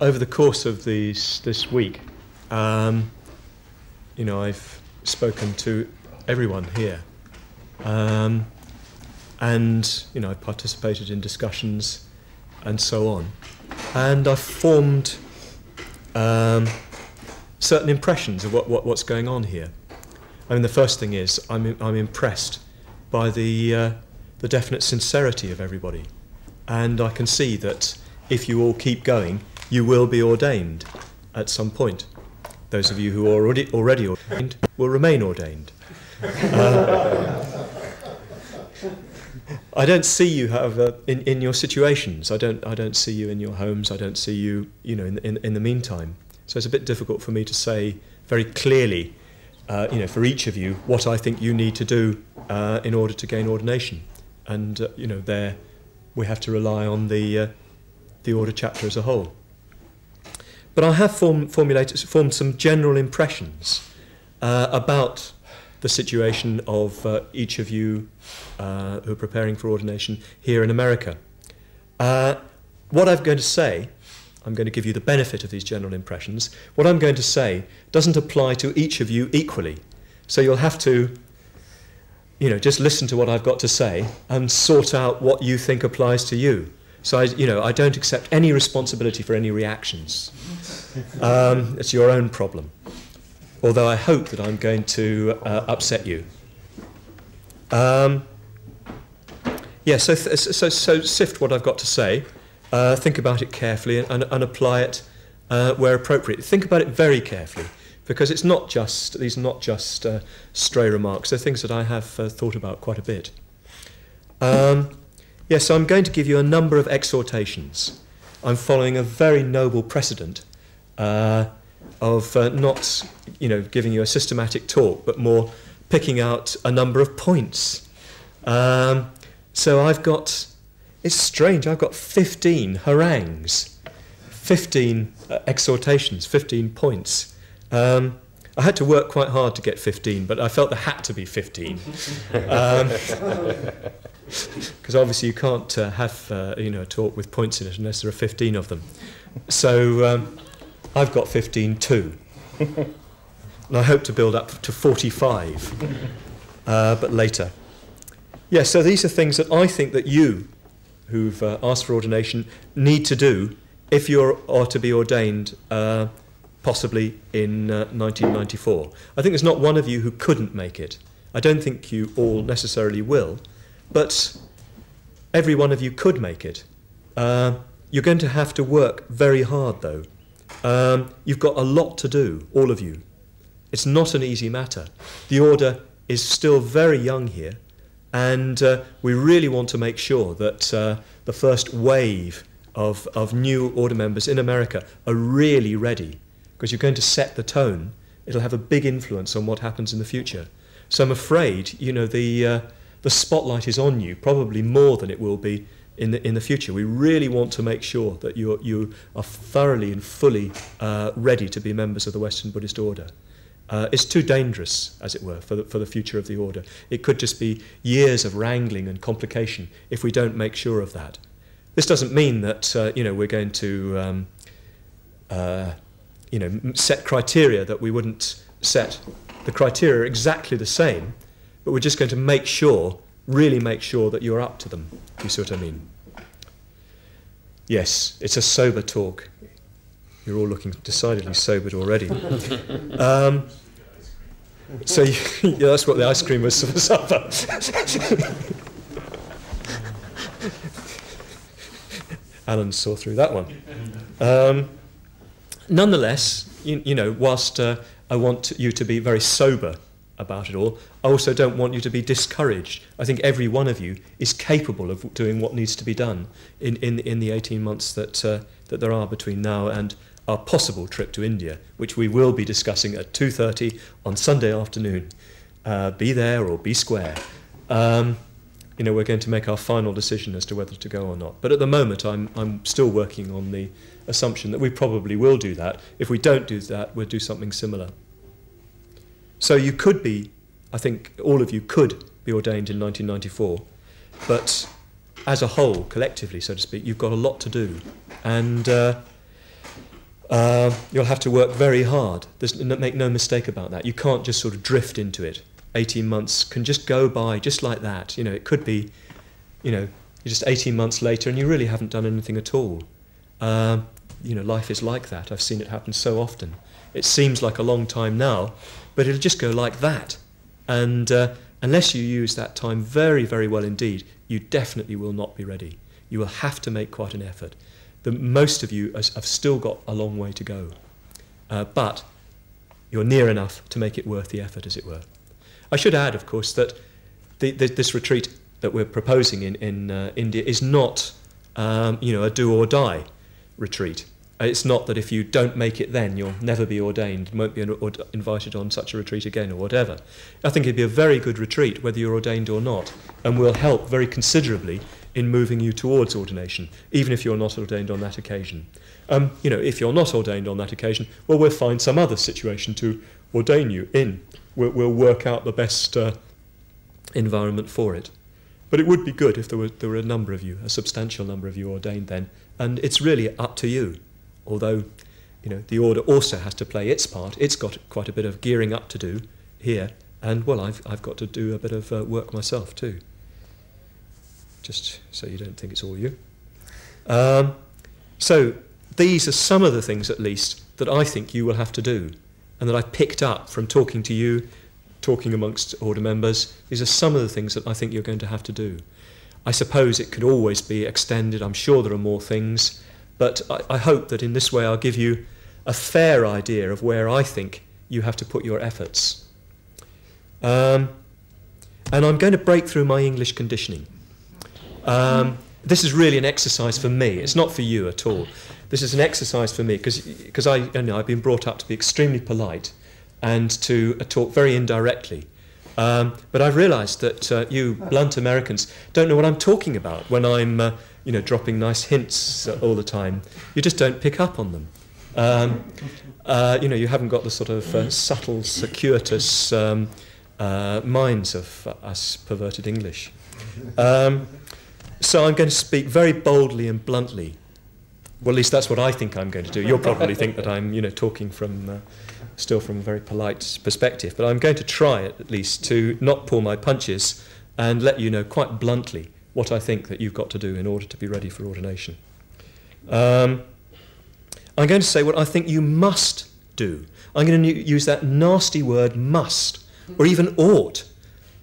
over the course of this week, you know, I've spoken to everyone here, and you know, I've participated in discussions and so on, and I've formed certain impressions of what's going on here. I mean, the first thing is I'm impressed by the definite sincerity of everybody, and I can see that if you all keep going, you will be ordained at some point. Those of you who are already ordained will remain ordained. I don't see you, however, in your situations. I don't see you in your homes. I don't see you, you know, in the meantime. So it's a bit difficult for me to say very clearly, you know, for each of you, what I think you need to do in order to gain ordination. And you know, there we have to rely on the order chapter as a whole. But I have formed some general impressions about the situation of each of you who are preparing for ordination here in America. What I'm going to say, I'm going to give you the benefit of these general impressions. What I'm going to say doesn't apply to each of you equally. So you'll have to, you know, just listen to what I've got to say and sort out what you think applies to you. So I don't accept any responsibility for any reactions. It's your own problem. Although I hope that I'm going to upset you. Yeah, so sift what I've got to say, think about it carefully and apply it where appropriate. Think about it very carefully, because it's not just, these are not just stray remarks, they're things that I have thought about quite a bit. Yeah, so I'm going to give you a number of exhortations. I'm following a very noble precedent of not, you know, giving you a systematic talk, but more picking out a number of points. So I've got, it's strange, I've got 15 harangues, 15 exhortations, 15 points. I had to work quite hard to get 15, but I felt there had to be 15. Because obviously you can't have you know, a talk with points in it unless there are 15 of them. So I've got 15 too. And I hope to build up to 45, but later. Yeah, so these are things that I think that you, who've asked for ordination, need to do if you are to be ordained possibly in 1994. I think there's not one of you who couldn't make it. I don't think you all necessarily will, but every one of you could make it. You're going to have to work very hard, though. You've got a lot to do, all of you. It's not an easy matter. The order is still very young here, and we really want to make sure that the first wave of new order members in America are really ready, because you're going to set the tone. It'll have a big influence on what happens in the future. So I'm afraid, you know, the spotlight is on you, probably more than it will be in the future. We really want to make sure that you are thoroughly and fully ready to be members of the Western Buddhist Order. It's too dangerous, as it were, for the future of the order. It could just be years of wrangling and complication if we don't make sure of that. This doesn't mean that you know, we're going to you know, set criteria that we wouldn't set. The criteria are exactly the same, but we're just going to make sure, really make sure that you're up to them. You see what I mean? Yes, it's a sober talk. You're all looking decidedly sobered already. So yeah, that's what the ice cream was for supper. Alan saw through that one. Nonetheless, you know, whilst I want you to be very sober about it all, I also don't want you to be discouraged. I think every one of you is capable of doing what needs to be done in the 18 months that there are between now and our possible trip to India, which we will be discussing at 2:30 on Sunday afternoon. Be there or be square. You know, we're going to make our final decision as to whether to go or not. But at the moment, I'm still working on the assumption that we probably will do that. If we don't do that, we'll do something similar. So you could be, I think all of you could be ordained in 1994, but as a whole, collectively, so to speak, you've got a lot to do. And You'll have to work very hard. Make no mistake about that. You can't just sort of drift into it. 18 months can just go by just like that. You know, it could be, you know, you're just 18 months later and you really haven't done anything at all. You know, life is like that. I've seen it happen so often. It seems like a long time now, but it'll just go like that. And unless you use that time very, very well indeed, you definitely will not be ready. You will have to make quite an effort. Most of you have still got a long way to go, but you're near enough to make it worth the effort, as it were. I should add, of course, that this retreat that we're proposing in India is not, you know, a do-or-die retreat. It's not that if you don't make it then, you'll never be ordained, won't be invited on such a retreat again or whatever. I think it'd be a very good retreat, whether you're ordained or not, and will help very considerably in moving you towards ordination, even if you're not ordained on that occasion. You know, if you're not ordained on that occasion, well, we'll find some other situation to ordain you in. We'll work out the best environment for it. But it would be good if there were a number of you, a substantial number of you ordained then, and it's really up to you. Although, you know, the order also has to play its part. It's got quite a bit of gearing up to do here, and well, I've got to do a bit of work myself too. Just so you don't think it's all you. So these are some of the things, at least, that I think you will have to do, and that I picked up from talking to you, talking amongst order members. These are some of the things that I think you're going to have to do. I suppose it could always be extended. I'm sure there are more things. But I hope that in this way I'll give you a fair idea of where I think you have to put your efforts. And I'm going to break through my English conditioning. This is really an exercise for me. It's not for you at all. This is an exercise for me because I've been brought up to be extremely polite and to talk very indirectly. But I've realised that you blunt Americans don't know what I'm talking about when I'm you know, dropping nice hints all the time. You just don't pick up on them. You know, you haven't got the sort of subtle, circuitous minds of us perverted English. So I'm going to speak very boldly and bluntly. Well, at least that's what I think I'm going to do. You'll probably think that I'm, you know, talking from still from a very polite perspective, but I'm going to try at least to not pull my punches and let you know quite bluntly what I think that you've got to do in order to be ready for ordination. I'm going to say what I think you must do. I'm going to use that nasty word must, or even ought.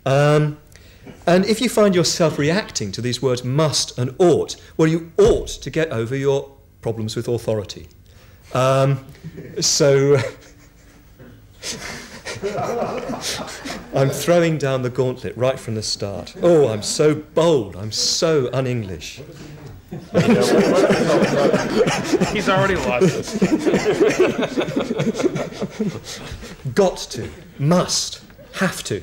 And if you find yourself reacting to these words must and ought, well, you ought to get over your problems with authority. So I'm throwing down the gauntlet right from the start. Oh, I'm so bold. I'm so un-English. He's already lost it. Got to, must, have to.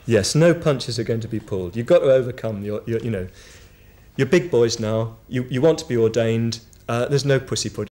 Yes, no punches are going to be pulled. You've got to overcome your you know, you're big boys now. You want to be ordained. There's no pussyfoot.